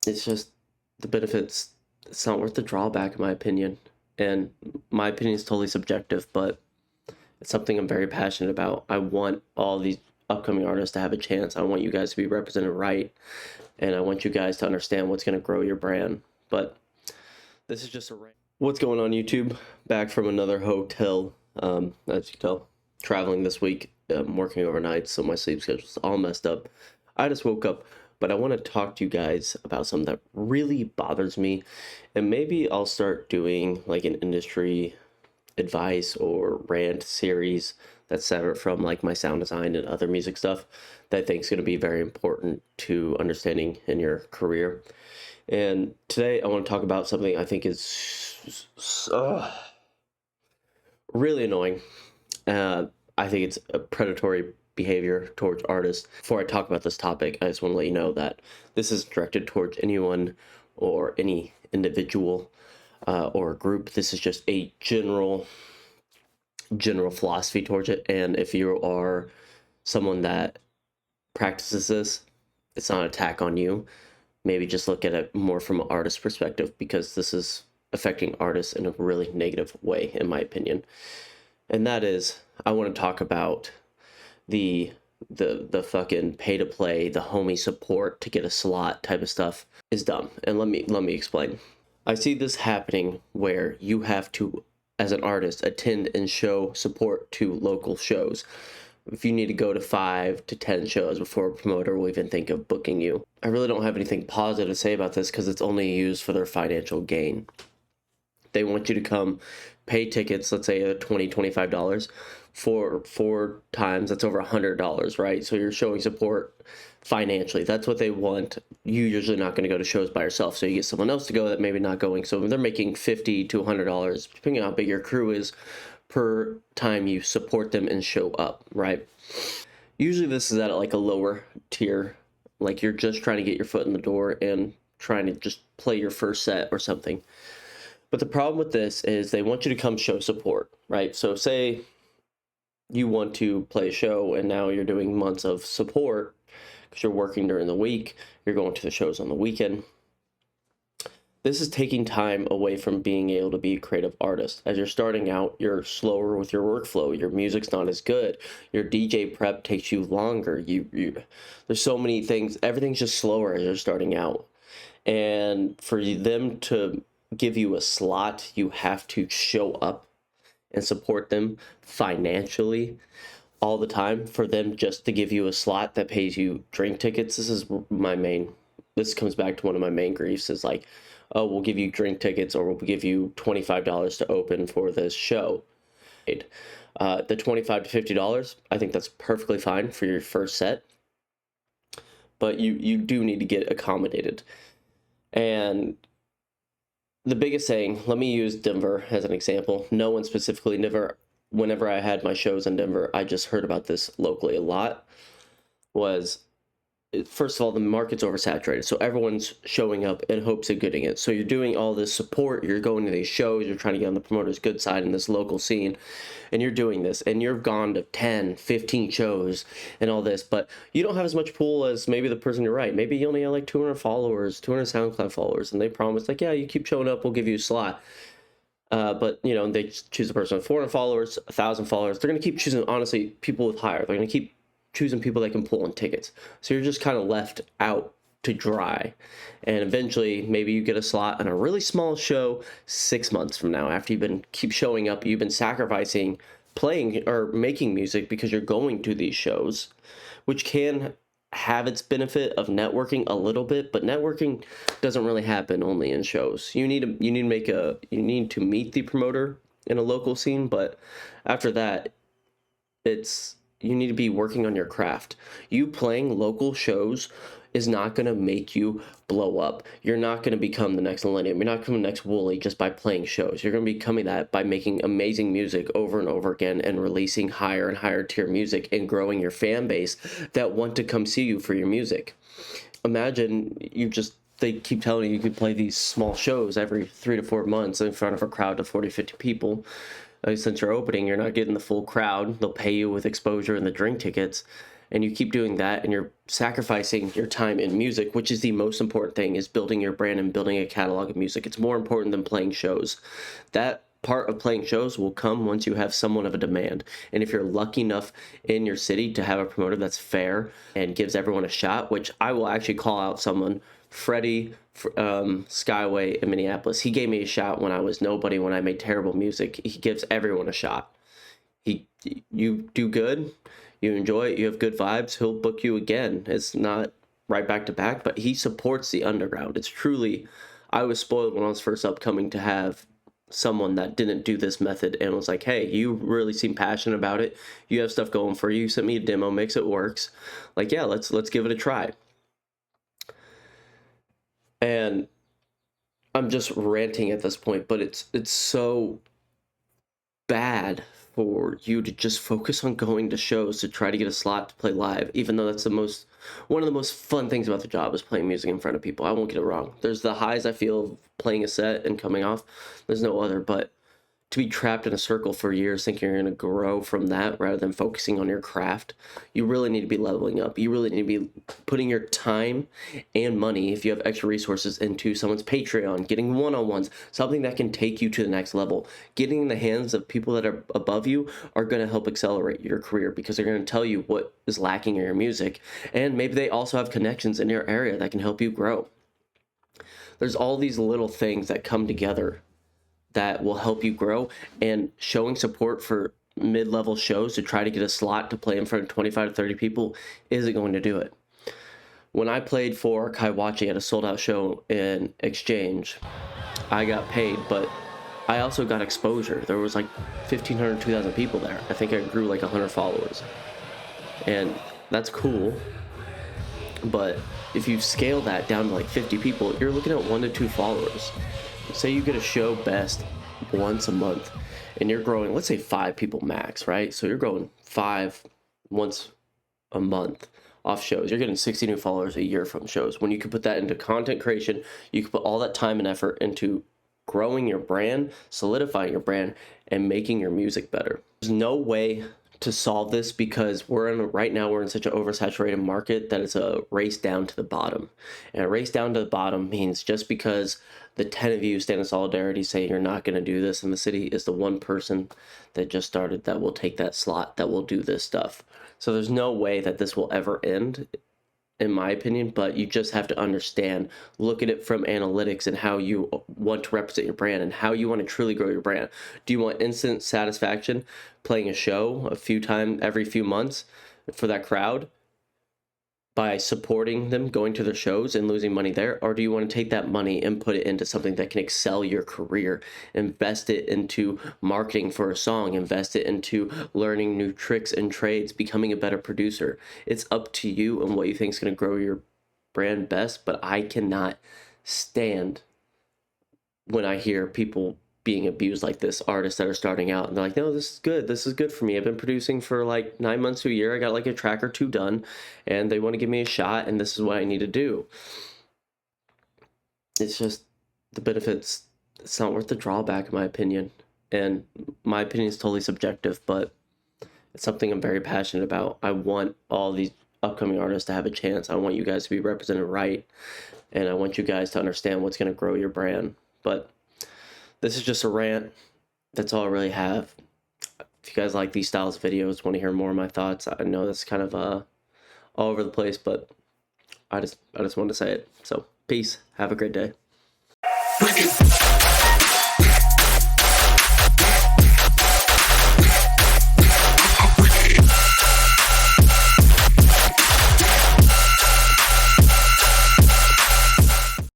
it's just the benefits, it's not worth the drawback in my opinion. And my opinion is totally subjective, but it's something I'm very passionate about. I want all these upcoming artists to have a chance. I want you guys to be represented right, and I want you guys to understand what's going to grow your brand. But this is just a rant. What's going on, YouTube? Back from another hotel. As you can tell, traveling this week. I'm working overnight, so my sleep schedule's all messed up. I just woke up, but I want to talk to you guys about something that really bothers me, and maybe I'll start doing like an industry advice or rant series that's separate from like my sound design and other music stuff that I think is going to be very important to understanding in your career. And today I want to talk about something I think is really annoying. I think it's a predatory behavior towards artists. Before I talk about this topic, I just want to let you know that this is directed towards anyone or any individual or group. This is just a general philosophy towards it. And if you are someone that practices this, it's not an attack on you. Maybe just look at it more from an artist perspective, because this is affecting artists in a really negative way, in my opinion. And that is, I want to talk about the fucking pay to play, the homie support to get a slot type of stuff is dumb. And let me explain. I see this happening where you have to, as an artist, attend and show support to local shows. If you need to go to 5 to 10 shows before a promoter will even think of booking you. I really don't have anything positive to say about this because it's only used for their financial gain. They want you to come pay tickets, let's say $20, $25 for 4 times. That's over $100, right? So you're showing support financially. That's what they want. You're usually not going to go to shows by yourself, so you get someone else to go that maybe not going. So they're making $50 to $100, depending on how big your crew is, per time you support them and show up, right? Usually this is at like a lower tier, like you're just trying to get your foot in the door and trying to just play your first set or something. But the problem with this is they want you to come show support, right? So say you want to play a show and now you're doing months of support because you're working during the week, you're going to the shows on the weekend. This is taking time away from being able to be a creative artist. As you're starting out, you're slower with your workflow. Your music's not as good. Your DJ prep takes you longer. There's so many things. Everything's just slower as you're starting out. And for them to give you a slot, you have to show up and support them financially all the time. For them just to give you a slot that pays you drink tickets, this comes back to one of my main griefs, is like, oh, we'll give you drink tickets or we'll give you $25 to open for this show. The $25 to $50, I think that's perfectly fine for your first set, but you do need to get accommodated. And the biggest thing, let me use Denver as an example. No one specifically, whenever I had my shows in Denver, I just heard about this locally a lot, was, first of all, the market's oversaturated, so everyone's showing up in hopes of getting it. So you're doing all this support, you're going to these shows, you're trying to get on the promoter's good side in this local scene, and you're doing this, and you've gone to 10, 15 shows and all this, but you don't have as much pull as maybe the person you're right. Maybe you only have like 200 followers, 200 SoundCloud followers, and they promise like, yeah, you keep showing up, we'll give you a slot. But you know, they choose a person with 400 followers, 1,000 followers. They're going to keep choosing, honestly, people with higher. They're going to keep choosing people that can pull in tickets. So you're just kind of left out to dry. And eventually, maybe you get a slot on a really small show 6 months from now, after keep showing up, you've been sacrificing playing or making music because you're going to these shows, which can have its benefit of networking a little bit, but networking doesn't really happen only in shows. You need to meet the promoter in a local scene, but after that, you need to be working on your craft. You playing local shows is not going to make you blow up. You're not going to become the next Millennium. You're not becoming the next Wooly just by playing shows. You're going to be becoming that by making amazing music over and over again and releasing higher and higher tier music and growing your fan base that want to come see you for your music. Imagine they keep telling you could play these small shows every 3 to 4 months in front of a crowd of 40, 50 people. Since you're opening, you're not getting the full crowd. They'll pay you with exposure and the drink tickets. and you keep doing that, and you're sacrificing your time in music, which is the most important thing, is building your brand and building a catalog of music. It's more important than playing shows. That part of playing shows will come once you have somewhat of a demand. And if you're lucky enough in your city to have a promoter that's fair and gives everyone a shot, which I will actually call out someone, Freddie Skyway in Minneapolis. He gave me a shot when I was nobody, when I made terrible music. He gives everyone a shot. You do good, you enjoy it, you have good vibes, he'll book you again. It's not right back to back, but he supports the underground. It's truly, I was spoiled when I was first upcoming to have someone that didn't do this method and was like, hey, you really seem passionate about it, you have stuff going for you, you sent me a demo mix, it works, like, yeah, let's give it a try. And I'm just ranting at this point, but it's so bad for you to just focus on going to shows to try to get a slot to play live, even though that's one of the most fun things about the job is playing music in front of people. I won't get it wrong. There's the highs I feel of playing a set and coming off. There's no other, but to be trapped in a circle for years thinking you're going to grow from that rather than focusing on your craft, you really need to be leveling up. You really need to be putting your time and money, if you have extra resources, into someone's Patreon, getting one-on-ones, something that can take you to the next level. Getting in the hands of people that are above you are going to help accelerate your career, because they're going to tell you what is lacking in your music, and maybe they also have connections in your area that can help you grow. There's all these little things that come together that will help you grow, and showing support for mid-level shows to try to get a slot to play in front of 25 to 30 people isn't going to do it. When I played for Kaiwachi at a sold-out show in Exchange, I got paid, but I also got exposure. There was like 1,500, 2,000 people there. I think I grew like 100 followers, and that's cool. But if you scale that down to like 50 people, you're looking at 1 to 2 followers. Say you get a show best once a month and you're growing, let's say 5 people max, right? So you're growing 5 once a month off shows. You're getting 60 new followers a year from shows. When you can put that into content creation, you can put all that time and effort into growing your brand, solidifying your brand, and making your music better. There's no way to solve this, because right now we're in such an oversaturated market that it's a race down to the bottom. And a race down to the bottom means just because the 10 of you stand in solidarity saying you're not going to do this in the city, is the one person that just started that will take that slot, that will do this stuff. So there's no way that this will ever end, in my opinion, but you just have to understand, look at it from analytics and how you want to represent your brand and how you want to truly grow your brand. Do you want instant satisfaction playing a show a few times every few months for that crowd by supporting them, going to their shows and losing money there? Or do you want to take that money and put it into something that can excel your career, invest it into marketing for a song, invest it into learning new tricks and trades, becoming a better producer? It's up to you and what you think is going to grow your brand best. But I cannot stand when I hear people being abused like this, artists that are starting out and they're like, no, this is good for me, I've been producing for like 9 months to a year, I got like a track or 2 done, and they want to give me a shot, and this is what I need to do. It's just the benefits, it's not worth the drawback, in my opinion. And my opinion is totally subjective, but it's something I'm very passionate about. I want all these upcoming artists to have a chance. I want you guys to be represented right, and I want you guys to understand what's going to grow your brand. But this is just a rant. That's all I really have. If you guys like these styles of videos, want to hear more of my thoughts, I know that's kind of all over the place, but I just wanted to say it. So peace. Have a great day.